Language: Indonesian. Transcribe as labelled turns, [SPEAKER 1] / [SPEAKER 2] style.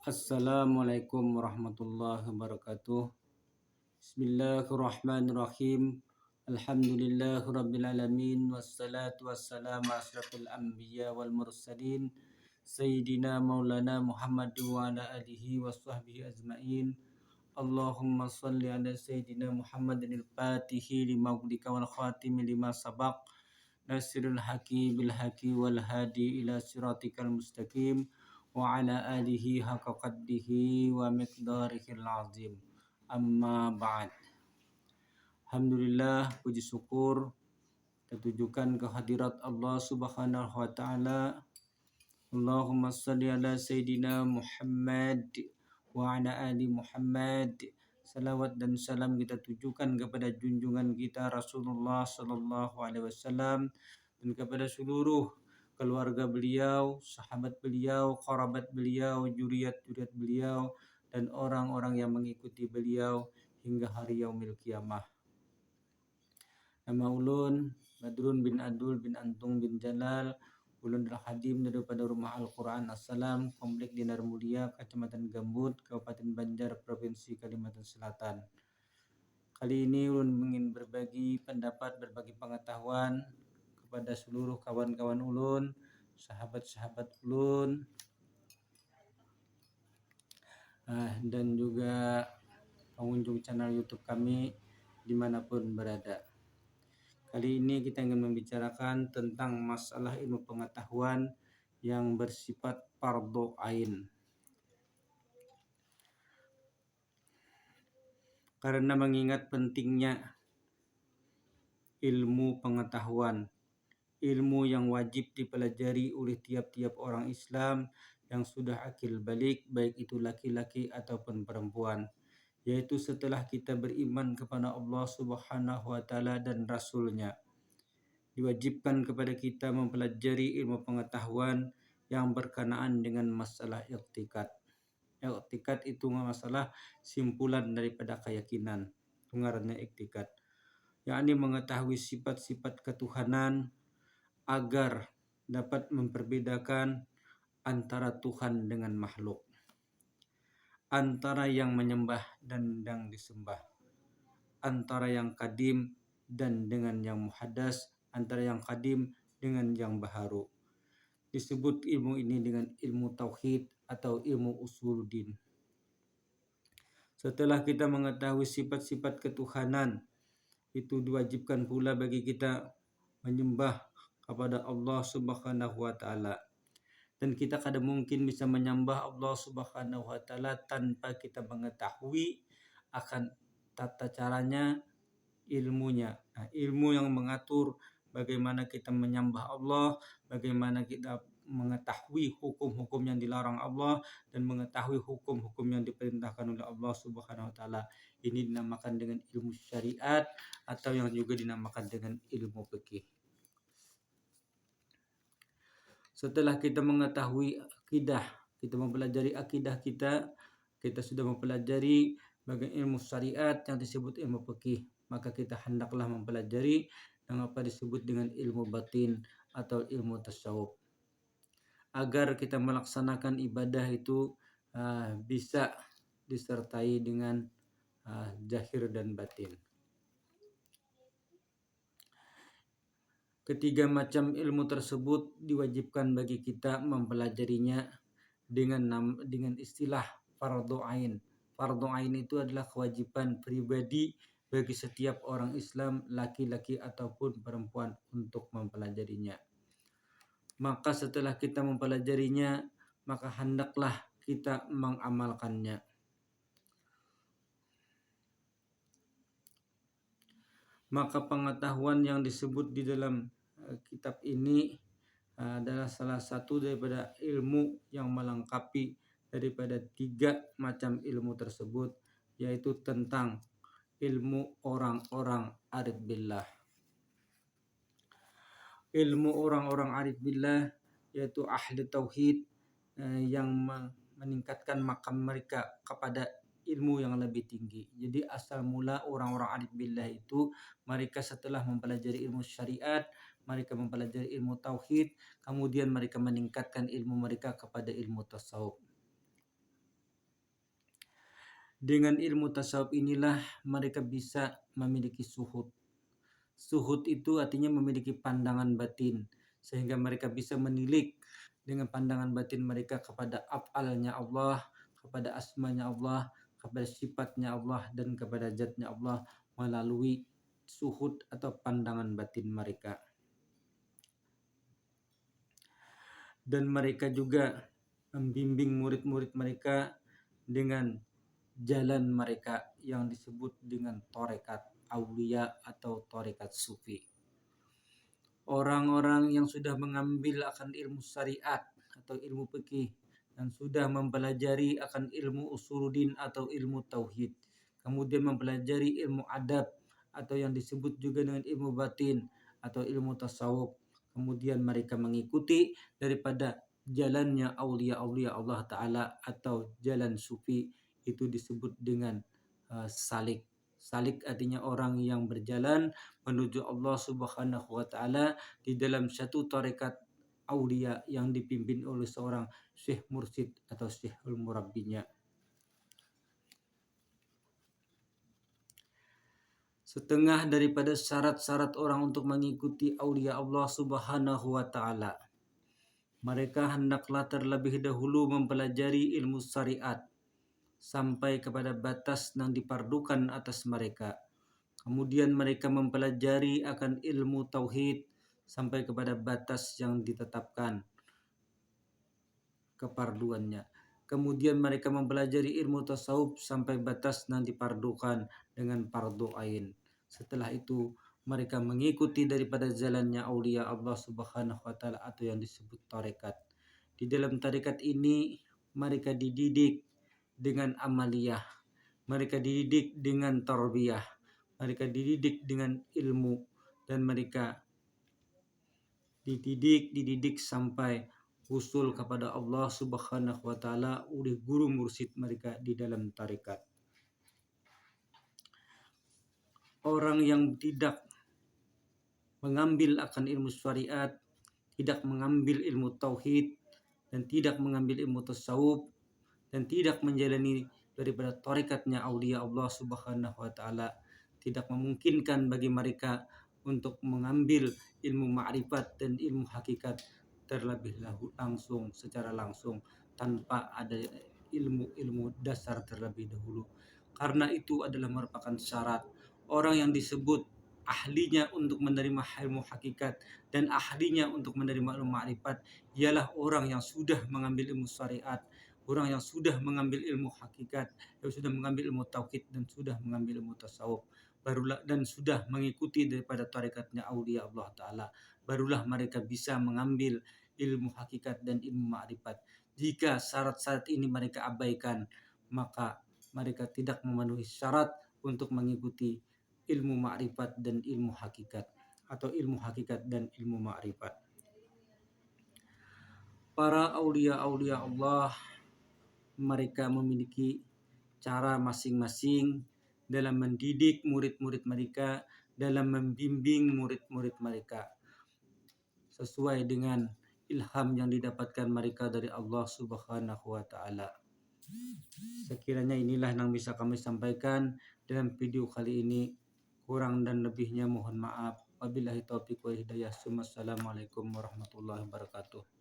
[SPEAKER 1] Assalamualaikum warahmatullahi wabarakatuh. Bismillahirrahmanirrahim. Alhamdulillahirabbil alamin wassalatu wassalamu asyrafil anbiya wal mursalin sayyidina maulana Muhammad wa ala alihi washabbihi ajmain. Allahumma shalli ala sayyidina Muhammadin al-fatihi lima ughlika wal khatimi lima sabaq nasirul haqi bil haqi wal hadi ila siratikal mustaqim wa ala alihi haqqa qaddihi wa miqdarihil azim. Amma ba'd. Alhamdulillah, puji syukur kita tujukan kehadirat Allah Subhanahu wa taala. Allahumma shalli ala sayyidina Muhammad wa ala ali Muhammad. Salawat dan salam kita tujukan kepada junjungan kita Rasulullah sallallahu alaihi wasallam dan kepada seluruh keluarga beliau, sahabat beliau, kerabat beliau, juriat-juriat beliau, dan orang-orang yang mengikuti beliau hingga hari yaumil kiamah. Nama ulun Badrun bin Adul bin Antung bin Jalal, ulun Hadim daripada Rumah Al-Quran Assalam, Komplek Dinar Mulia, Kecamatan Gambut, Kabupaten Banjar, Provinsi Kalimantan Selatan. Kali ini ulun ingin berbagi pendapat, berbagi pengetahuan kepada seluruh kawan-kawan ulun, sahabat-sahabat ulun, dan juga pengunjung channel YouTube kami dimanapun berada. Kali ini kita ingin membicarakan tentang masalah ilmu pengetahuan yang bersifat fardhu ain. Karena mengingat pentingnya ilmu pengetahuan, ilmu yang wajib dipelajari oleh tiap-tiap orang Islam yang sudah akil balik, baik itu laki-laki ataupun perempuan, yaitu setelah kita beriman kepada Allah Subhanahu wa taala dan Rasul-Nya. Diwajibkan kepada kita mempelajari ilmu pengetahuan yang berkenaan dengan masalah i'tikad. I'tikad itu masalah simpulan daripada keyakinan, ngarannya i'tikad, yakni mengetahui sifat-sifat ketuhanan agar dapat memperbedakan antara Tuhan dengan makhluk, antara yang menyembah dan yang disembah, antara yang kadim dan dengan yang muhaddas, antara yang kadim dengan yang baharu. Disebut ilmu ini dengan ilmu tauhid atau ilmu usuluddin. Setelah kita mengetahui sifat-sifat ketuhanan, itu diwajibkan pula bagi kita menyembah kepada Allah Subhanahu wa taala. Dan kita kada mungkin bisa menyembah Allah Subhanahu wa taala tanpa kita mengetahui akan tata caranya, ilmunya. Ilmu yang mengatur bagaimana kita menyembah Allah, bagaimana kita mengetahui hukum-hukum yang dilarang Allah dan mengetahui hukum-hukum yang diperintahkan oleh Allah Subhanahu wa taala. Ini dinamakan dengan ilmu syariat atau yang juga dinamakan dengan ilmu fikih. Setelah kita mengetahui akidah, kita mempelajari akidah kita sudah mempelajari bagian ilmu syariat yang disebut ilmu fikih, maka kita hendaklah mempelajari yang apa disebut dengan ilmu batin atau ilmu tasawuf, agar kita melaksanakan ibadah itu bisa disertai dengan zahir dan batin. Ketiga macam ilmu tersebut diwajibkan bagi kita mempelajarinya dengan istilah fardhu ain. Fardhu ain itu adalah kewajiban pribadi bagi setiap orang Islam, laki-laki ataupun perempuan, untuk mempelajarinya. Maka setelah kita mempelajarinya, maka hendaklah kita mengamalkannya. Maka pengetahuan yang disebut di dalam kitab ini adalah salah satu daripada ilmu yang melengkapi daripada tiga macam ilmu tersebut, yaitu tentang ilmu orang-orang arif billah. Ilmu orang-orang arif billah yaitu ahli tauhid yang meningkatkan makam mereka kepada ilmu yang lebih tinggi. Jadi asal mula orang-orang arif billah itu mereka setelah mempelajari ilmu syariat, mereka mempelajari ilmu tauhid, kemudian mereka meningkatkan ilmu mereka kepada ilmu tasawuf. Dengan ilmu tasawuf inilah mereka bisa memiliki suhud. Suhud itu artinya memiliki pandangan batin, sehingga mereka bisa menilik dengan pandangan batin mereka kepada af'alnya Allah, kepada asmanya Allah, kepada sifatnya Allah, dan kepada zatnya Allah melalui suhud atau pandangan batin mereka. Dan mereka juga membimbing murid-murid mereka dengan jalan mereka yang disebut dengan tarekat aulia atau tarekat sufi. Orang-orang yang sudah mengambil akan ilmu syariat atau ilmu fikih dan sudah mempelajari akan ilmu usuluddin atau ilmu tauhid, kemudian mempelajari ilmu adab atau yang disebut juga dengan ilmu batin atau ilmu tasawuf, kemudian mereka mengikuti daripada jalannya aulia-aulia Allah Ta'ala atau jalan sufi, itu disebut dengan salik. Salik artinya orang yang berjalan menuju Allah Subhanahu wa Ta'ala di dalam satu tarekat aulia yang dipimpin oleh seorang syekh mursyid atau syekhul murabbinya. Setengah daripada syarat-syarat orang untuk mengikuti aulia Allah Subhanahu wa Ta'ala, mereka hendaklah terlebih dahulu mempelajari ilmu syariat sampai kepada batas yang dipardukan atas mereka. Kemudian mereka mempelajari akan ilmu tauhid sampai kepada batas yang ditetapkan keparduannya. Kemudian mereka mempelajari ilmu tasawuf sampai batas yang dipardukan dengan fardu ain. Setelah itu mereka mengikuti daripada jalannya aulia Allah Subhanahu wa Ta'ala atau yang disebut tarekat. Di dalam tarekat ini mereka dididik dengan amaliyah, mereka dididik dengan tarbiyah, mereka dididik dengan ilmu, dan mereka dididik sampai usul kepada Allah Subhanahu wa Ta'ala oleh guru mursyid mereka di dalam tarekat. Orang yang tidak mengambil akan ilmu syariat, tidak mengambil ilmu tauhid, dan tidak mengambil ilmu tasawuf, dan tidak menjalani daripada tarekatnya aulia Allah Subhanahu wa Ta'ala, tidak memungkinkan bagi mereka untuk mengambil ilmu ma'rifat dan ilmu hakikat terlebih langsung, secara langsung, tanpa ada ilmu dasar terlebih dahulu. Karena itu adalah merupakan syarat orang yang disebut ahlinya untuk menerima ilmu hakikat dan ahlinya untuk menerima ilmu ma'rifat ialah orang yang sudah mengambil ilmu syariat, orang yang sudah mengambil ilmu hakikat, yang sudah mengambil ilmu tauhid dan sudah mengambil ilmu tasawuf, barulah dan sudah mengikuti daripada tarekatnya aulia Allah Ta'ala, barulah mereka bisa mengambil ilmu hakikat dan ilmu ma'rifat. Jika syarat-syarat ini mereka abaikan, maka mereka tidak memenuhi syarat untuk mengikuti ilmu ma'rifat dan ilmu hakikat atau ilmu hakikat dan ilmu ma'rifat. Para aulia-aulia Allah mereka memiliki cara masing-masing dalam mendidik murid-murid mereka, dalam membimbing murid-murid mereka sesuai dengan ilham yang didapatkan mereka dari Allah Subhanahu wa Ta'ala. Sekiranya inilah yang bisa kami sampaikan dalam video kali ini. Kurang dan lebihnya mohon maaf. Wabillahi taufiq wal hidayah. Assalamualaikum warahmatullahi wabarakatuh.